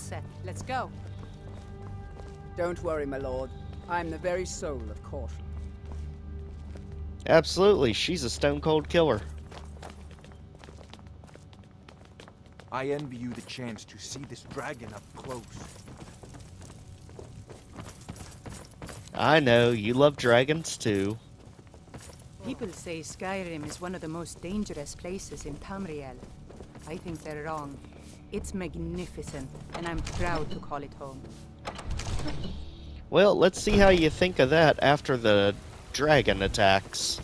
set. Let's go. Don't worry, my lord. I'm the very soul of caution. Absolutely, she's a stone-cold killer. I envy you the chance to see this dragon up close. I know, you love dragons too. People say Skyrim is one of the most dangerous places in Tamriel. I think they're wrong. It's magnificent, and I'm proud to call it home. Well, let's see how you think of that after the dragon attacks.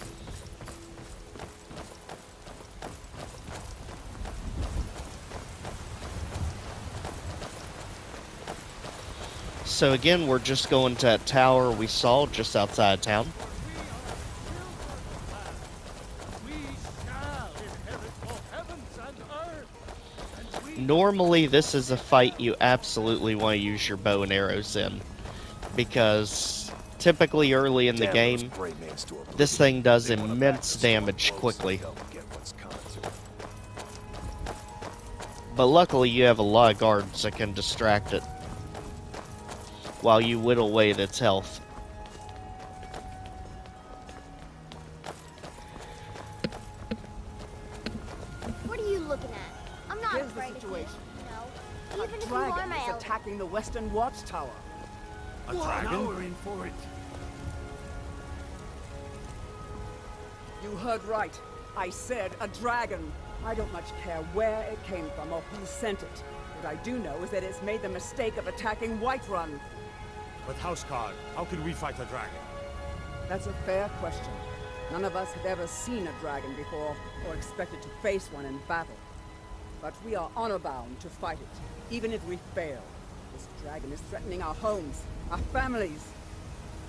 So again, we're just going to that tower we saw just outside town. Normally, this is a fight you absolutely want to use your bow and arrows in, because typically early in the game, this thing does immense damage quickly. But luckily, you have a lot of guards that can distract it while you whittle away at its health. What are you looking at? I'm not Here's the afraid of you. situation. No. A Even if you are dragon my is elder. attacking the western watchtower. A dragon? Now we're in for it. You heard right. I said a dragon. I don't much care where it came from or who sent it. What I do know is that it's made the mistake of attacking Whiterun. But Houseguard, how can we fight a dragon? That's a fair question. None of us have ever seen a dragon before, or expected to face one in battle. But we are honor-bound to fight it, even if we fail. This dragon is threatening our homes, our families.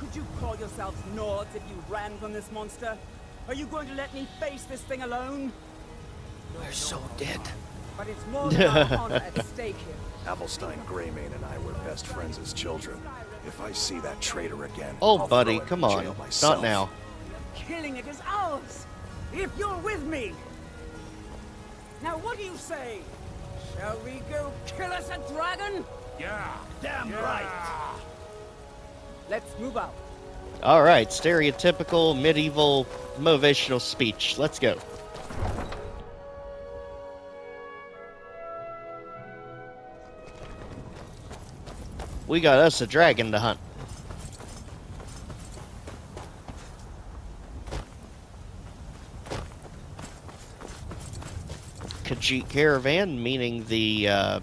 Could you call yourselves Nords if you ran from this monster? Are you going to let me face this thing alone? We're so dead. But it's more than our honor at stake here. Avelstein Greymane and I were best friends as children. If I see that traitor again, Oh, I'll buddy, throw him come in on. jail myself. Not now. Killing it is ours, if you're with me. Now what do you say? Shall we go kill us a dragon? Yeah! Damn Yeah. right. Let's move out. Alright, stereotypical medieval motivational speech. Let's go. We got us a dragon to hunt. Khajiit Caravan, meaning the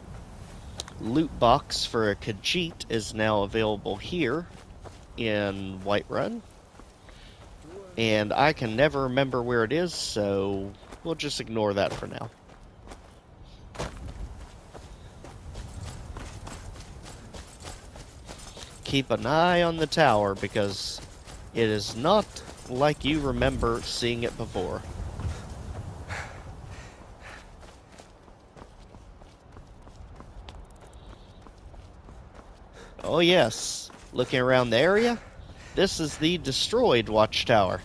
loot box for a Khajiit is now available here in Whiterun. And I can never remember where it is, so we'll just ignore that for now. Keep an eye on the tower, because it is not like you remember seeing it before. Oh yes, looking around the area, this is the destroyed watchtower.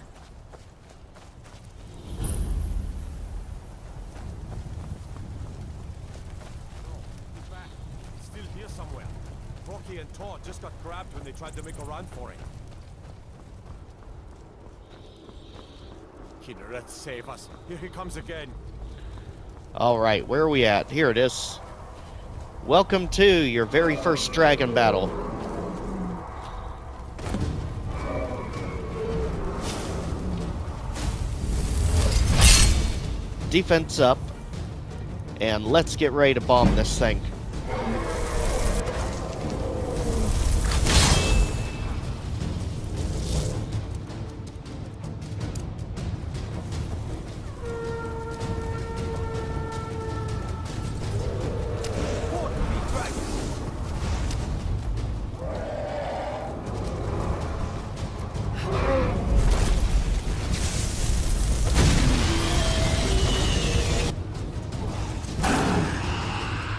It's still here somewhere. Rocky and Todd just got grabbed when they tried to make a run for it. Kinneret, save us. Here he comes again. Alright, where are we at? Here it is. Welcome to your very first dragon battle. Defense up. And let's get ready to bomb this thing.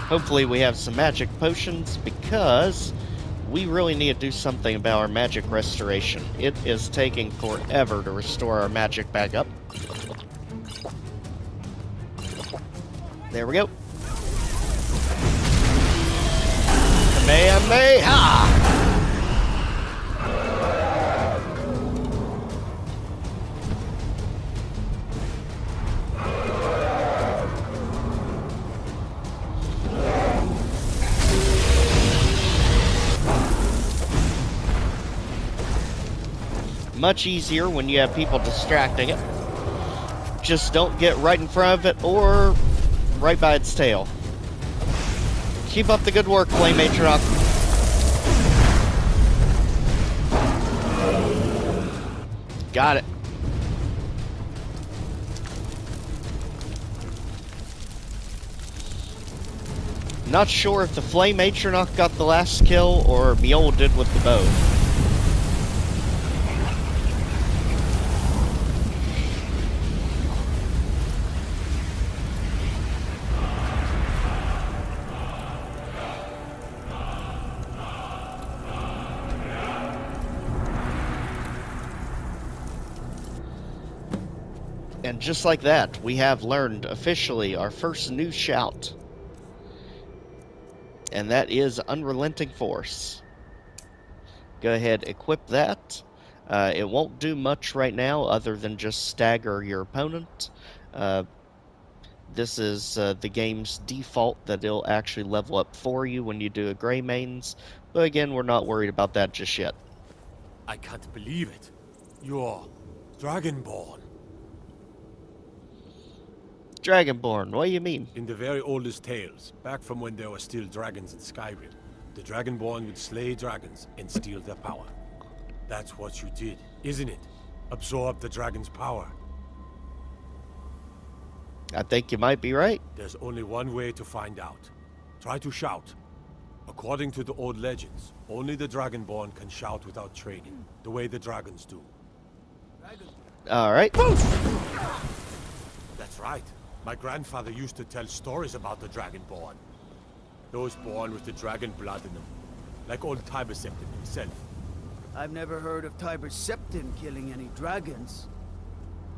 Hopefully we have some magic potions, because we really need to do something about our magic restoration. It is taking forever to restore our magic back up. There we go. Kamehameha! Much easier when you have people distracting it. Just don't get right in front of it or right by its tail. Keep up the good work, Flame Matriarch. Got it. Not sure if the Flame Matriarch got the last kill or Mule did with the bow. And just like that, we have learned officially our first new shout. And that is Unrelenting Force. Go ahead, equip that. It won't do much right now other than just stagger your opponent. This is the game's default that it'll actually level up for you when you do a Grey Mains. But again, we're not worried about that just yet. I can't believe it. You're Dragonborn. Dragonborn, what do you mean? In the very oldest tales, back from when there were still dragons in Skyrim, the Dragonborn would slay dragons and steal their power. That's what you did, isn't it? Absorb the dragon's power. I think you might be right. There's only one way to find out. Try to shout. According to the old legends, only the Dragonborn can shout without training, the way the dragons do. Alright. That's right. My grandfather used to tell stories about the Dragonborn. Those born with the dragon blood in them. Like old Tiber Septim himself. I've never heard of Tiber Septim killing any dragons.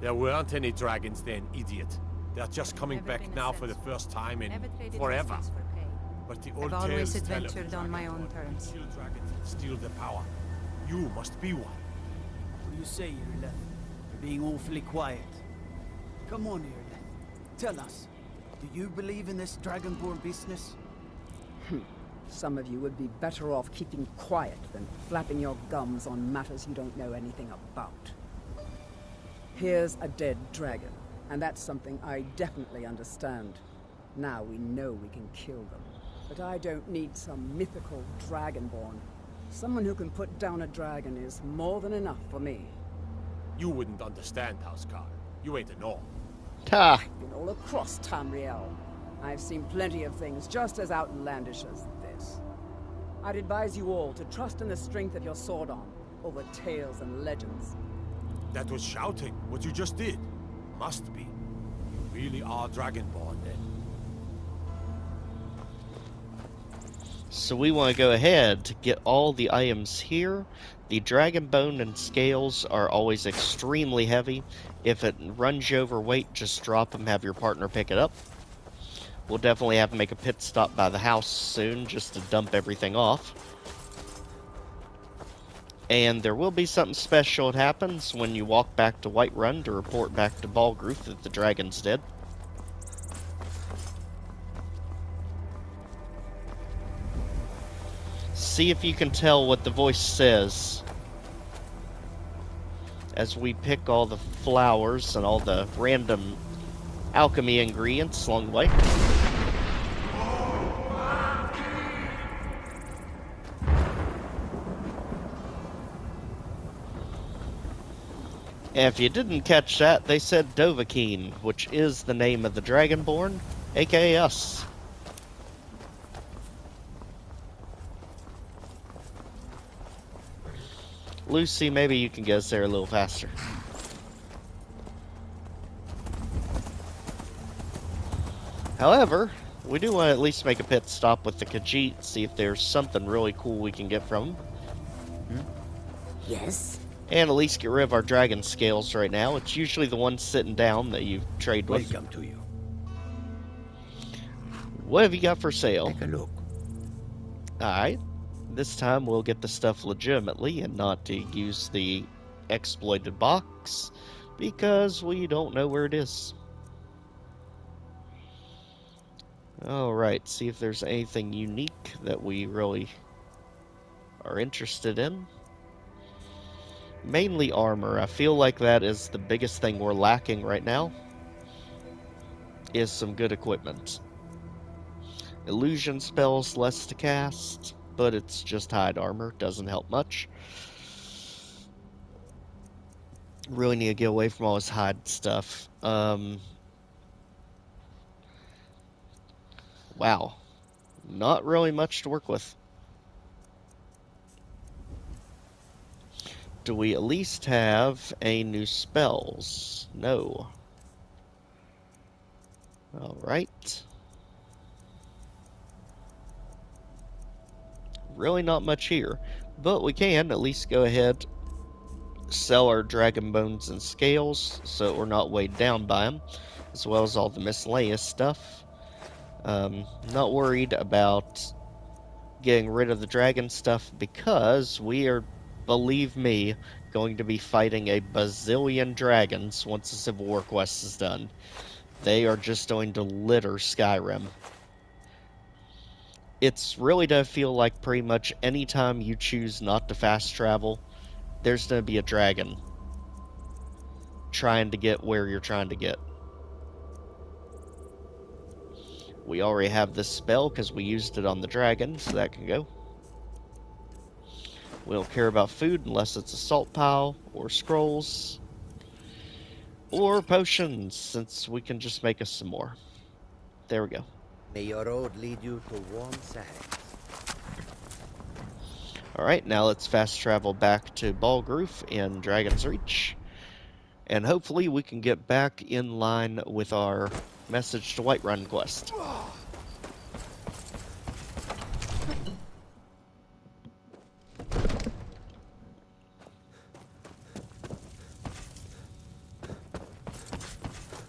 There weren't any dragons then, idiot. They're just coming back now for the first time in forever. But the old I've always tales tell of adventured the on my own Dragonborn terms. kill dragons and steal their power. You must be one. What do you say, Irleth? You're being awfully quiet. Come on, Irleth. Tell us. Do you believe in this Dragonborn business? Some of you would be better off keeping quiet than flapping your gums on matters you don't know anything about. Here's a dead dragon, and that's something I definitely understand. Now we know we can kill them. But I don't need some mythical dragonborn. Someone who can put down a dragon is more than enough for me. You wouldn't understand, Housecar. You ain't a Norm. Ha! I've been all across Tamriel. I've seen plenty of things just as outlandish as this. I'd advise you all to trust in the strength of your sword arm over tales and legends. That was shouting, what you just did. Must be. You really are Dragonborn, then. So we want to go ahead to get all the items here. The dragon bone and scales are always extremely heavy. If it runs you over weight, just drop them, have your partner pick it up. We'll definitely have to make a pit stop by the house soon just to dump everything off. And there will be something special that happens when you walk back to Whiterun to report back to Balgruuf that the dragon's dead. See if you can tell what the voice says as we pick all the flowers and all the random alchemy ingredients along the way. And if you didn't catch that, they said Dovahkiin, which is the name of the Dragonborn, aka us. Lucy, maybe you can get us there a little faster. However, we do want to at least make a pit stop with the Khajiit, see if there's something really cool we can get from them. Yes? And at least get rid of our dragon scales right now. It's usually the one sitting down that you trade with. Welcome to you. What have you got for sale? Take a look. Alright. This time we'll get the stuff legitimately and not to use the exploited box because we don't know where it is. Alright, see if there's anything unique that we really are interested in. Mainly armor. I feel like that is the biggest thing we're lacking right now, is some good equipment. Illusion spells less to cast, but it's just hide armor, doesn't help much. Really need to get away from all this hide stuff. Wow. Not really much to work with. Do we at least have any new spells? No. Alright. Really not much here. But we can at least go ahead, sell our dragon bones and scales so we're not weighed down by them, as well as all the miscellaneous stuff. Not worried about getting rid of the dragon stuff because we are, believe me, going to be fighting a bazillion dragons once the Civil War quest is done. They are just going to litter Skyrim. It's really does feel like pretty much any time you choose not to fast travel, there's going to be a dragon trying to get where you're trying to get. We already have this spell because we used it on the dragon, so that can go. We don't care about food unless it's a salt pile, or scrolls, or potions, since we can just make us some more. There we go. May your road lead you to warm sands. Alright, now let's fast travel back to Balgruuf in Dragon's Reach. And hopefully we can get back in line with our message to Whiterun quest.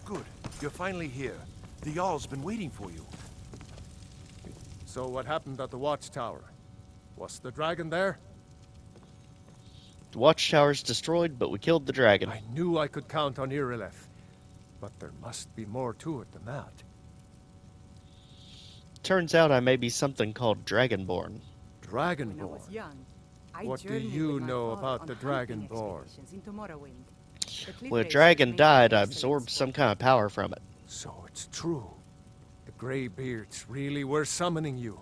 Good. You're finally here. The Jarl's been waiting for you. So what happened at the watchtower? Was the dragon there? The watchtower's destroyed, but we killed the dragon. I knew I could count on Irileth. But there must be more to it than that. Turns out I may be something called Dragonborn. When I Dragonborn? was young, I What do journeyed you with my know father about on the hunting Dragonborn? expeditions into Morrowind. The cliff When a racers dragon made died, I excellent absorbed some sport. kind of power from it. So it's true. The Greybeards really were summoning you.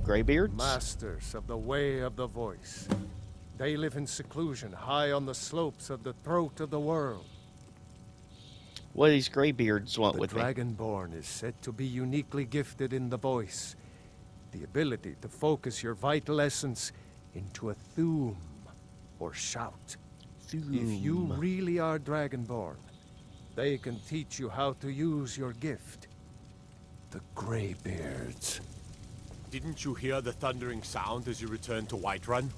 Greybeards? Masters of the Way of the Voice. They live in seclusion high on the slopes of the throat of the world. What do these Greybeards want The with me? Dragonborn is said to be uniquely gifted in the voice. The ability to focus your vital essence into a thume, or shout. If you really are Dragonborn, they can teach you how to use your gift. The Greybeards. Didn't you hear the thundering sound as you returned to Whiterun?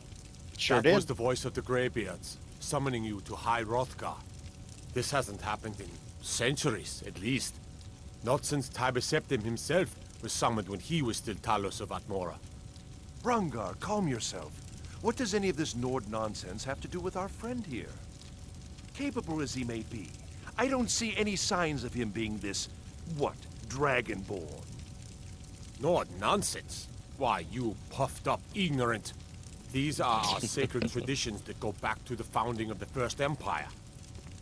Sure That did. was the voice of the Greybeards, summoning you to High Hrothgar. This hasn't happened in centuries, at least. Not since Tiber Septim himself was summoned when he was still Talos of Atmora. Rungar, calm yourself. What does any of this Nord nonsense have to do with our friend here? Capable as he may be, I don't see any signs of him being this, Dragonborn. Nord nonsense. Why, you puffed up ignorant. These are our sacred traditions that go back to the founding of the First Empire.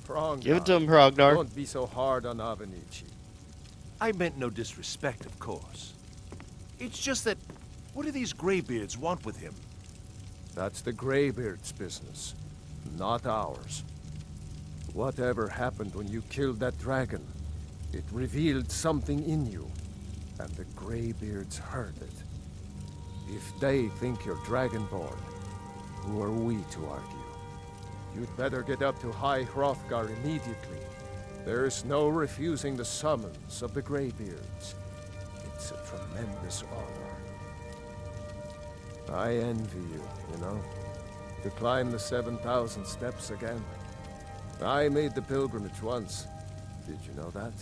Hrongnar, Give it to him, Hrognar. Don't be so hard on Avenici. I meant no disrespect, of course. It's just that, what do these Greybeards want with him? That's the Greybeard's business, not ours. Whatever happened when you killed that dragon, it revealed something in you, and the Greybeards heard it. If they think you're Dragonborn, who are we to argue? You'd better get up to High Hrothgar immediately. There's no refusing the summons of the Greybeards. It's a tremendous honor. I envy you know, to climb the 7,000 steps again. I made the pilgrimage once. Did you know that?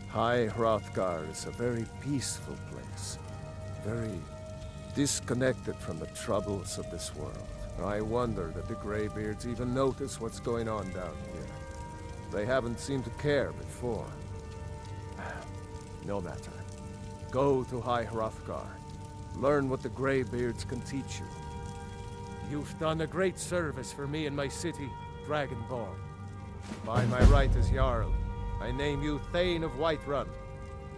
High Hrothgar is a very peaceful place. very disconnected from the troubles of this world. I wonder that the Greybeards even notice what's going on down here. They haven't seemed to care before. No matter. Go to High Hrothgar. Learn what the Greybeards can teach you. You've done a great service for me and my city, Dragonborn. By my right as Jarl, I name you Thane of Whiterun.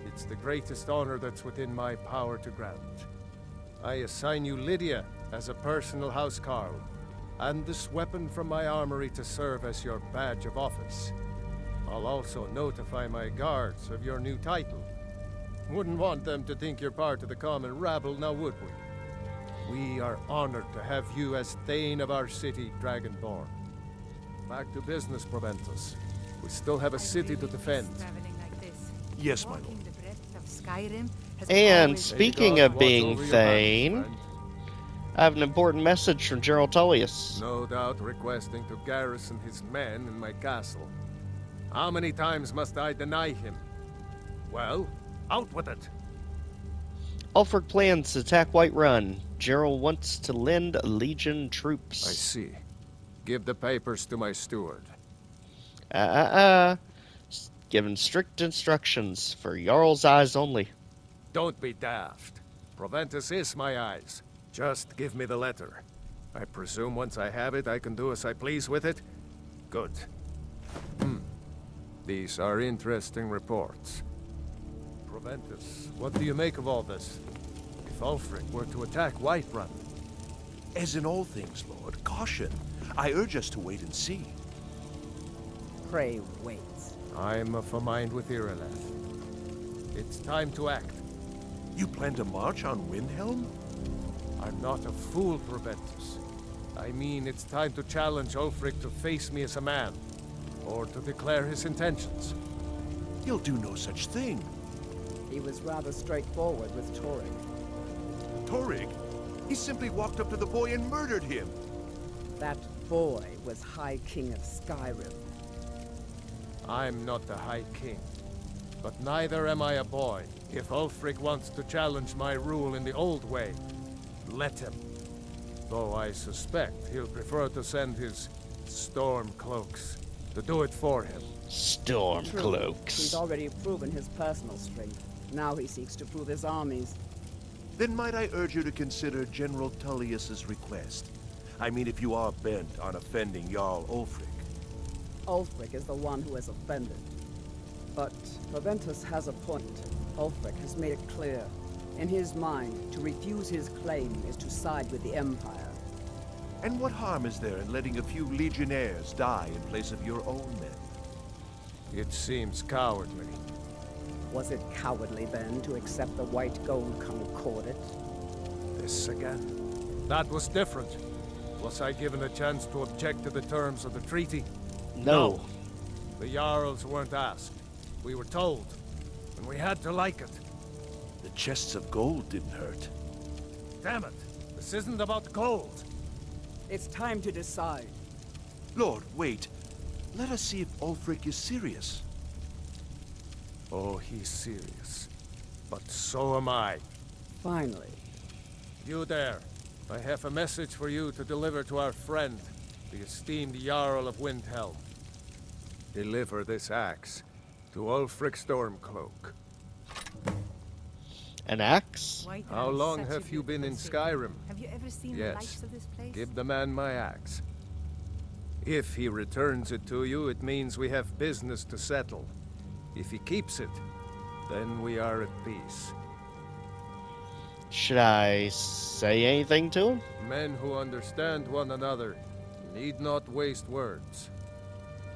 It's the greatest honor that's within my power to grant. I assign you Lydia as a personal housecarl, and this weapon from my armory to serve as your badge of office. I'll also notify my guards of your new title. Wouldn't want them to think you're part of the common rabble, now would we? We are honored to have you as Thane of our city, Dragonborn. Back to business, Proventus. We still have a city to defend. Yes, my lord. And speaking of being Thane, I have an important message from Jarl Tullius. No doubt requesting to garrison his men in my castle. How many times must I deny him? Well, out with it! Ulfric plans to attack Whiterun. Jarl wants to lend Legion troops. I see. Give the papers to my steward. Given strict instructions for Jarl's eyes only. Don't be daft. Proventus is my eyes. Just give me the letter. I presume once I have it, I can do as I please with it? Good. These are interesting reports. Proventus, what do you make of all this? If Ulfric were to attack Whiterun? As in all things, Lord, caution. I urge us to wait and see. Pray wait. I'm of a mind with Irileth. It's time to act. You plan to march on Windhelm? I'm not a fool, Proventus. I mean, it's time to challenge Ulfric to face me as a man, or to declare his intentions. He'll do no such thing. He was rather straightforward with Torrig. Torrig? He simply walked up to the boy and murdered him. That boy was High King of Skyrim. I'm not the High King, but neither am I a boy. If Ulfric wants to challenge my rule in the old way, let him. Though I suspect he'll prefer to send his Stormcloaks to do it for him. Stormcloaks. He's already proven his personal strength. Now he seeks to prove his armies. Then might I urge you to consider General Tullius's request? I mean, if you are bent on offending Jarl Ulfric. Ulfric is the one who has offended. But Proventus has a point. Ulfric has made it clear. In his mind, to refuse his claim is to side with the Empire. And what harm is there in letting a few legionnaires die in place of your own men? It seems cowardly. Was it cowardly then to accept the white gold concordat? This again. That was different. Was I given a chance to object to the terms of the treaty? No. The Jarls weren't asked. We were told. And we had to like it. The chests of gold didn't hurt. Damn it! This isn't about gold! It's time to decide. Lord, wait. Let us see if Ulfric is serious. Oh, he's serious. But so am I. Finally. You there. I have a message for you to deliver to our friend, the esteemed Jarl of Windhelm. Deliver this axe to Ulfric Stormcloak. An axe? How long have you been in Skyrim? Have you ever seen the Yes. likes of this place? Give the man my axe. If he returns it to you, it means we have business to settle. If he keeps it, then we are at peace. Should I say anything to him? Men who understand one another need not waste words.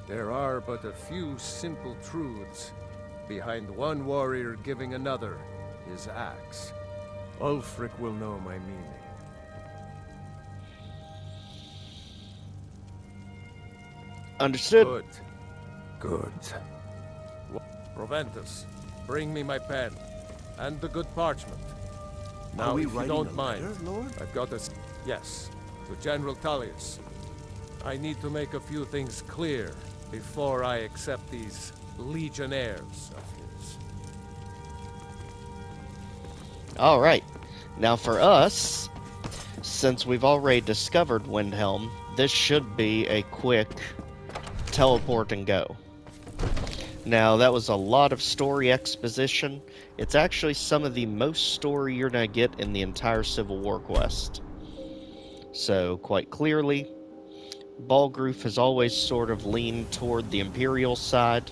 There are but a few simple truths behind one warrior giving another his axe. Ulfric will know my meaning. Understood. Good. Proventus, bring me my pen and the good parchment. Now, Are we if you writing don't a mind, letter, Lord? I've got a... Yes, to General Tullius. I need to make a few things clear before I accept these legionnaires of his. Alright. Now for us, since we've already discovered Windhelm, this should be a quick teleport and go. Now, that was a lot of story exposition. It's actually some of the most story you're going to get in the entire Civil War quest. So, quite clearly, Balgruuf has always sort of leaned toward the Imperial side,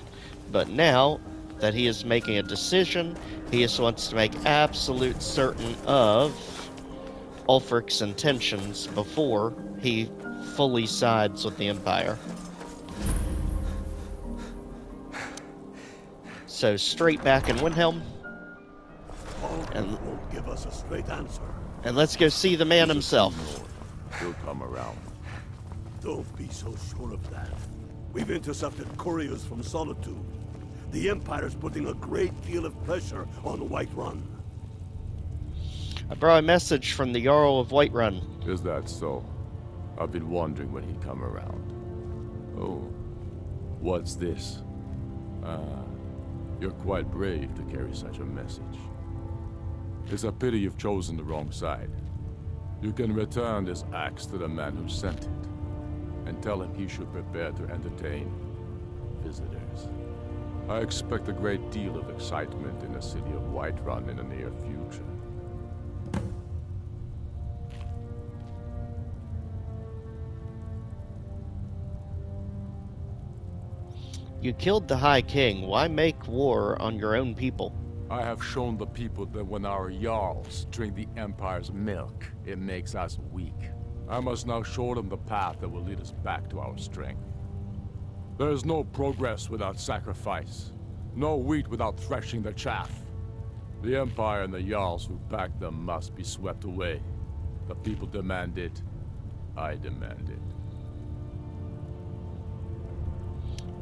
but now that he is making a decision, he just wants to make absolute certain of Ulfric's intentions before he fully sides with the Empire. So straight back in Windhelm, and won't give us a straight answer. And let's go see the man himself. He'll come around. Don't be so sure of that. We've intercepted couriers from Solitude. The Empire's putting a great deal of pressure on Whiterun. I brought a message from the Jarl of Whiterun. Is that so? I've been wondering when he'd come around. Oh, what's this? You're quite brave to carry such a message. It's a pity you've chosen the wrong side. You can return this axe to the man who sent it, and tell him he should prepare to entertain visitors. I expect a great deal of excitement in the city of Whiterun in the near future. You killed the High King. Why make war on your own people? I have shown the people that when our Jarls drink the Empire's milk, it makes us weak. I must now show them the path that will lead us back to our strength. There is no progress without sacrifice. No wheat without threshing the chaff. The Empire and the Jarls who back them must be swept away. The people demand it. I demand it.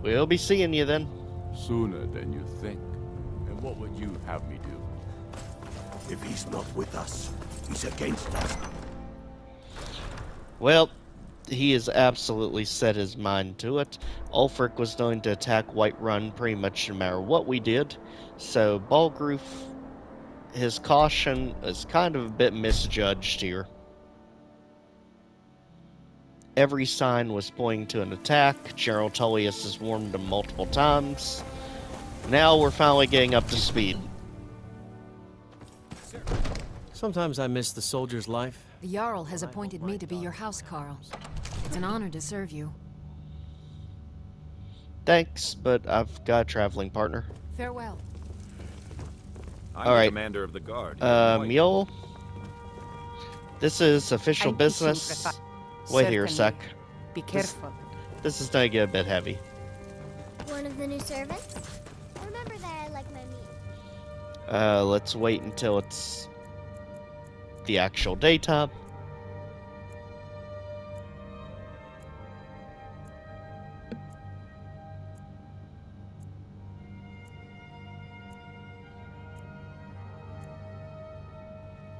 We'll be seeing you then. Sooner than you think. And what would you have me do? If he's not with us, he's against us. Well, he has absolutely set his mind to it. Ulfric was going to attack Whiterun pretty much no matter what we did. So Balgruuf, his caution is kind of a bit misjudged here. Every sign was pointing to an attack. General Tullius has warned him multiple times. Now we're finally getting up to speed. Sometimes I miss the soldier's life. The Jarl has appointed me to be your housecarl. It's an honor to serve you. Thanks, but I've got a traveling partner. Farewell. I'm All right. the commander of the guard. Mule. This is official business. Wait here a sec. Be careful. This is gonna get a bit heavy. One of the new servants? Remember that I like my meat. Let's wait until it's the actual daytime.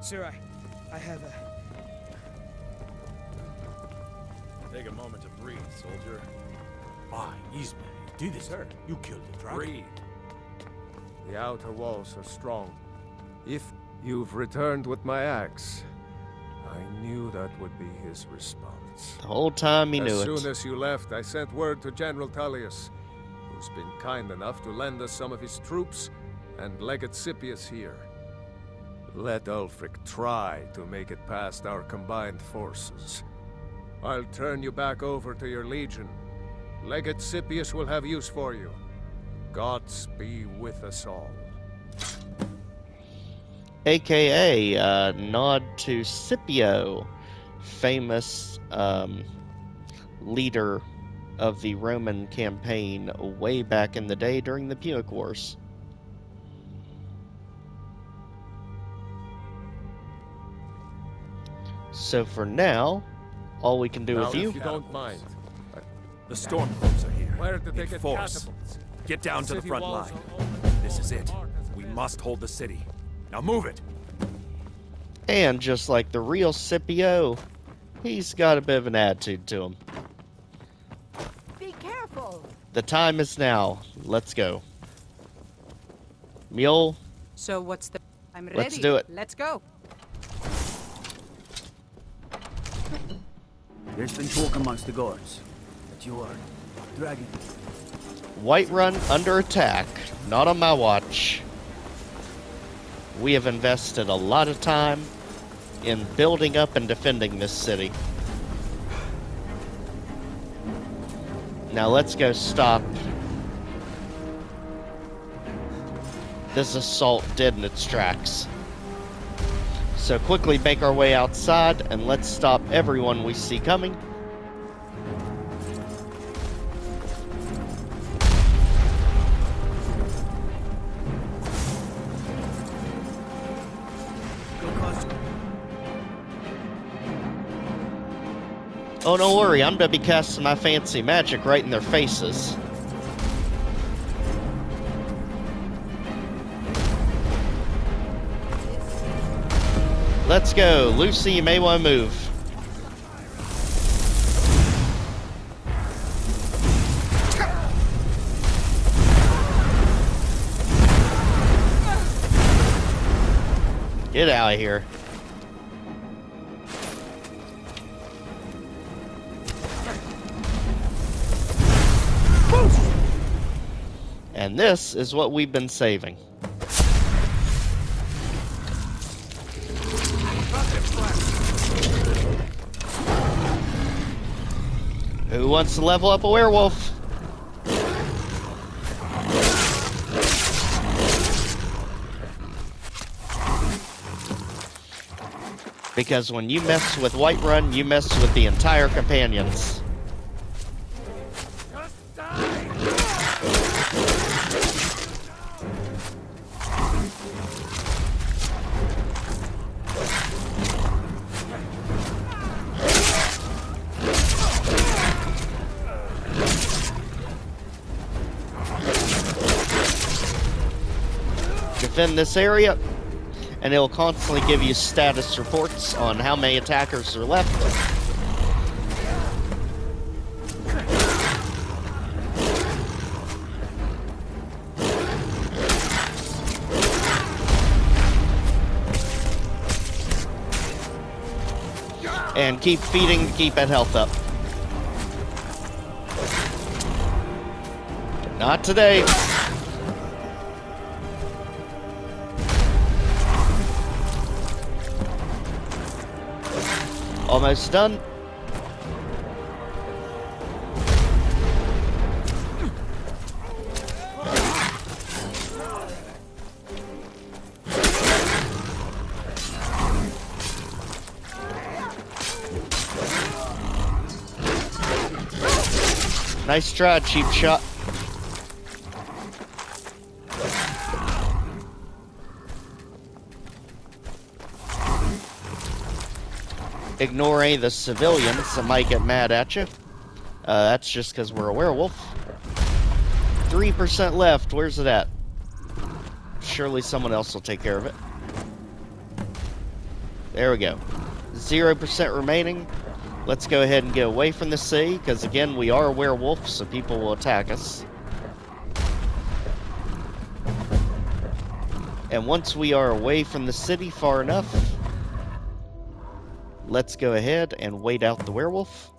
Sir, I have a... Take a moment to breathe, soldier. Ah, Eastman, you did it, sir. You killed the dragon. Breathe. The outer walls are strong. If you've returned with my axe, I knew that would be his response. The whole time he knew it. As soon as you left, I sent word to General Tullius, who's been kind enough to lend us some of his troops, and Legate Scipius here. Let Ulfric try to make it past our combined forces. I'll turn you back over to your legion. Legate Scipius will have use for you. Gods be with us all. AKA, nod to Scipio, famous leader of the Roman campaign way back in the day during the Punic Wars. So for now, all we can do with you... If you don't mind. The Stormcloaks are here. Where did they in get force. catapults? Get down to the front line. This is it. We must hold the city. Now move it. And just like the real Scipio, he's got a bit of an attitude to him. Be careful. The time is now. Let's go. Mule. So what's the... I'm ready. Let's do it. Let's go. There's been talk amongst the guards that you are dragon. Whiterun under attack. Not on my watch. We have invested a lot of time in building up and defending this city. Now let's go stop this assault dead in its tracks. So quickly make our way outside and let's stop everyone we see coming. Oh, don't worry, I'm gonna be casting my fancy magic right in their faces. Let's go. Lucy, you may want to move. Get out of here. And this is what we've been saving. Who wants to level up a werewolf? Because when you mess with Whiterun, you mess with the entire companions. Defend this area, and it'll constantly give you status reports on how many attackers are left. And keep feeding to keep that health up. Not today. Almost done. Nice try, cheap shot. Ignore any of the civilians that might get mad at you. That's just because we're a werewolf. 3% left. Where's it at? Surely someone else will take care of it. There we go. 0% remaining. Let's go ahead and get away from the city, because again, we are a werewolf, so people will attack us. And once we are away from the city far enough, let's go ahead and wait out the werewolf.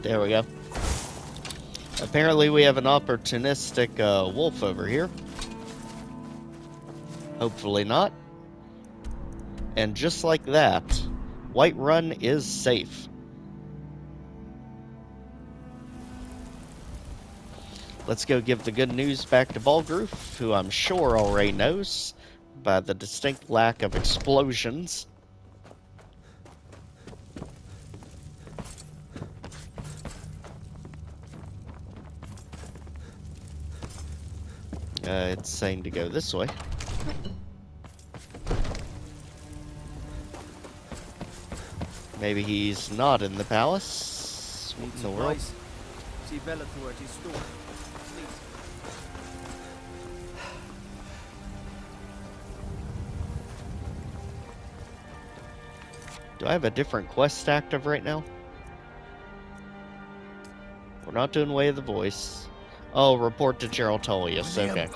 There we go. Apparently we have an opportunistic wolf over here. Hopefully not. And just like that, Whiterun is safe. Let's go give the good news back to Balgruuf, who I'm sure already knows by the distinct lack of explosions. It's saying to go this way. Maybe he's not in the palace. What in the world? See Bellator at his store. Please. Do I have a different quest active right now? We're not doing Way of the Voice. Oh, report to Jarl Tullius. Okay.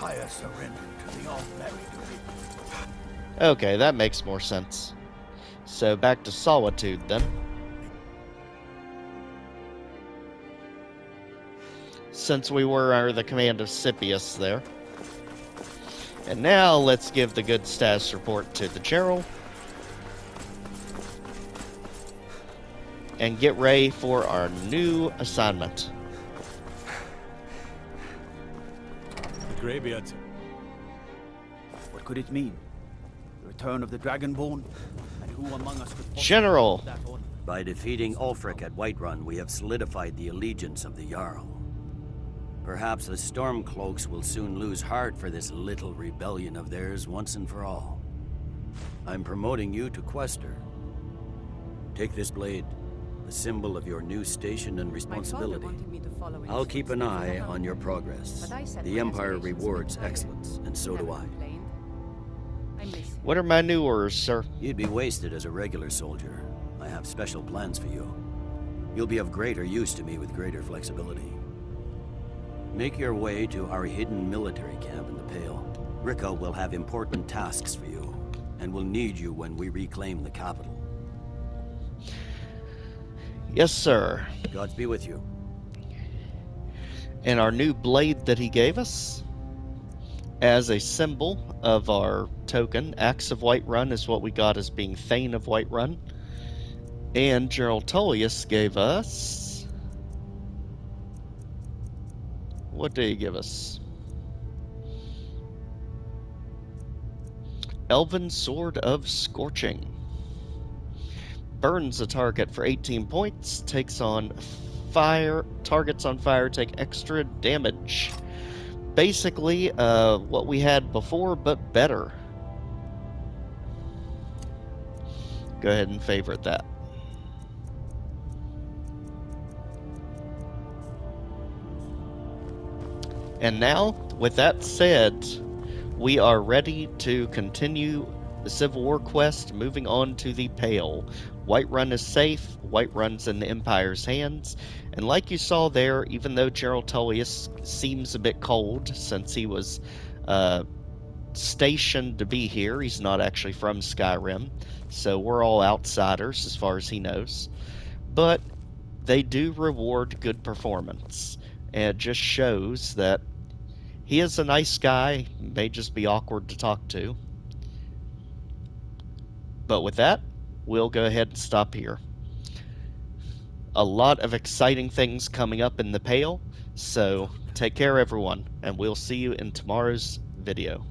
Okay, that makes more sense. So back to Solitude then. Since we were under the command of Scipius there. And now let's give the good status report to the Jarl. And get ready for our new assignment. The Greybeards. What could it mean? The return of the Dragonborn? And who among us could possibly General! hold that honor? By defeating Ulfric at Whiterun, we have solidified the allegiance of the Jarl. Perhaps the Stormcloaks will soon lose heart for this little rebellion of theirs once and for all. I'm promoting you to Quester. Take this blade, a symbol of your new station and responsibility. I'll keep an eye on your progress. The Empire rewards excellence, and so do I. What are my new orders, sir? You'd be wasted as a regular soldier. I have special plans for you. You'll be of greater use to me with greater flexibility. Make your way to our hidden military camp in the Pale. Rikke will have important tasks for you, and will need you when we reclaim the capital. Yes, sir. Gods be with you. And our new blade that he gave us, as a symbol of our token, Axe of Whiterun is what we got as being Thane of Whiterun. And Jarl Tullius gave us... What did he give us? Elven Sword of Scorching. Burns a target for 18 points, takes on fire, targets on fire take extra damage. Basically, what we had before, but better. Go ahead and favorite that. And now, with that said, we are ready to continue the Civil War quest, moving on to the Pale. Whiterun is safe, Whiterun's in the Empire's hands, and like you saw there, even though Jarl Tullius seems a bit cold since he was stationed to be here, he's not actually from Skyrim, so we're all outsiders as far as he knows. But they do reward good performance, and it just shows that he is a nice guy, may just be awkward to talk to. But with that, we'll go ahead and stop here. A lot of exciting things coming up in the Pale, so take care everyone, and we'll see you in tomorrow's video.